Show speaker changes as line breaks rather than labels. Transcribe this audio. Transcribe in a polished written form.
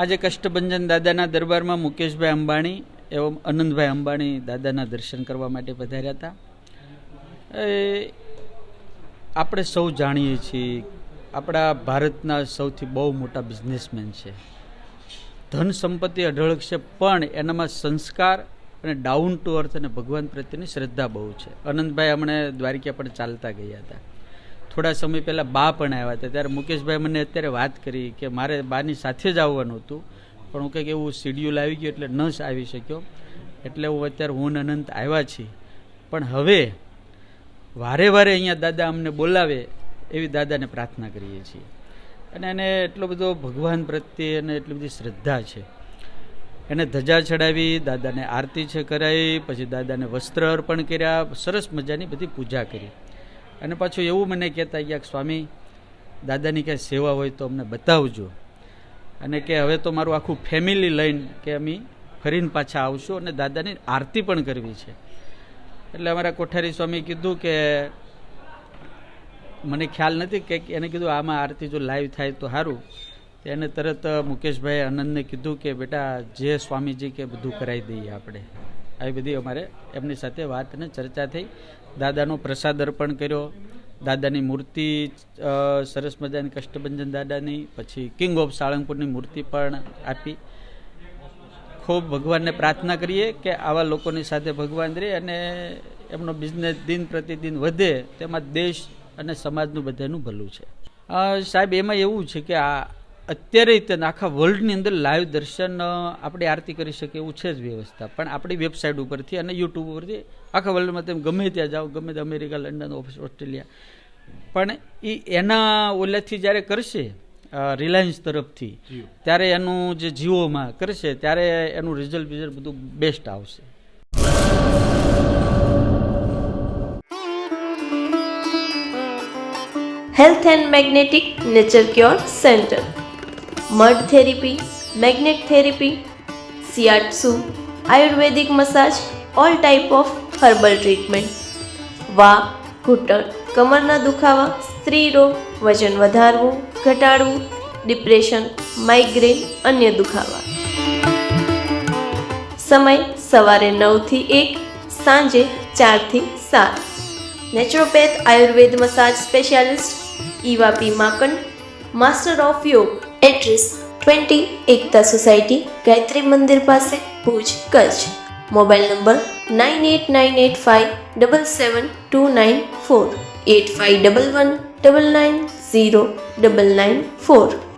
આજે કષ્ટભંજન દાદાના દરબારમાં મુકેશભાઈ અંબાણી એવં આનંદભાઈ અંબાણી દાદાના દર્શન કરવા માટે પધાર્યા હતા. આપણે સૌ જાણીએ છીએ આપણા ભારતના સૌથી બહુ મોટા બિઝનેસમેન છે. ધન સંપત્તિ અઢળક છે, પણ એનામાં સંસ્કાર અને ડાઉન ટુ અર્થ અને ભગવાન પ્રત્યેની શ્રદ્ધા બહુ છે. આનંદભાઈ હમણે દ્વારિકા પણ ચાલતા ગયા હતા. થોડા સમય પહેલાં બા પણ આવ્યા હતા. ત્યારે મુકેશભાઈ મને અત્યારે વાત કરી કે મારે બાની સાથે જ આવવાનું હતું, પણ હું કંઈક એવું શિડ્યુલ આવી ગયું એટલે ન જ આવી શક્યો. એટલે અત્યારે હું અનંત આવ્યા છીએ, પણ હવે વારે વારે અહીંયા દાદા અમને બોલાવે એવી દાદાને પ્રાર્થના કરીએ છીએ. અને એને એટલો બધો ભગવાન પ્રત્યે અને એટલી બધી શ્રદ્ધા છે. એને ધજા ચડાવી, દાદાને આરતી છે કરાવી, પછી દાદાને વસ્ત્ર અર્પણ કર્યા, સરસ મજાની બધી પૂજા કરી. અને પાછું એવું મને કહેતા ગયા કે સ્વામી, દાદાની કાંઈ સેવા હોય તો અમને બતાવજો. અને કે હવે તો મારું આખું ફેમિલી લઈને કે અમે ફરીને પાછા આવશું અને દાદાની આરતી પણ કરવી છે. એટલે અમારા કોઠારી સ્વામી કીધું કે મને ખ્યાલ નથી કે એને કીધું આમાં આરતી જો લાઈવ થાય તો સારું. એને તરત મુકેશભાઈ આનંદને કીધું કે બેટા જે સ્વામીજી કે બધું કરાવી દઈએ આપણે. આવી બધી અમારે એમની સાથે વાત અને ચર્ચા થઈ. દાદાનો પ્રસાદ અર્પણ કર્યો. દાદાની મૂર્તિ સરસ મજાની કષ્ટભંજન દાદાની, પછી કિંગ ઓફ સાળંગપુરની મૂર્તિ પણ આપી. ખૂબ ભગવાનને પ્રાર્થના કરીએ કે આવા લોકોની સાથે ભગવાન રહે અને એમનો બિઝનેસ દિન પ્રતિદિન વધે, તેમાં દેશ અને સમાજનું બધાનું ભલું છે. સાહેબ, એમાં એવું છે કે આ અત્યારે આખા વર્લ્ડની અંદર લાઈવ દર્શન આપણે આરતી કરી શકીએ એવું છે જ વ્યવસ્થા, પણ આપણી વેબસાઇટ ઉપરથી અને યુટ્યુબ ઉપરથી આખા વર્લ્ડમાં તમે ગમે ત્યાં જાઓ, ગમે તે અમેરિકા, લંડન, ઓસ્ટ્રેલિયા, પણ એ એના ઓલાથી જ્યારે કરશે રિલાયન્સ તરફથી, ત્યારે એનું જે જીઓમાં કરશે ત્યારે એનું રિઝલ્ટ બધું બેસ્ટ આવશે.
Health and magnetic nature cure center. Mud therapy, magnet therapy, shiatsu, Ayurvedic massage, all type of herbal treatment. Wow, ઘૂંટણ, કમરના દુખાવા, સ્ત્રી રોગ, વજન વધારવું, ઘટાડવું, ડિપ્રેશન, માઇગ્રેન, અન્ય દુખાવા. સમય સવારે 9 થી 1, સાંજે 4 થી 7. Naturopath Ayurveda massage specialist Eva P માકન, master of યોગ. એડ્રેસ 20 એકતા સોસાયટી, ગાયત્રી મંદિર પાસે, ભુજ, કચ્છ. Mobile number 9898577294, 8511990994.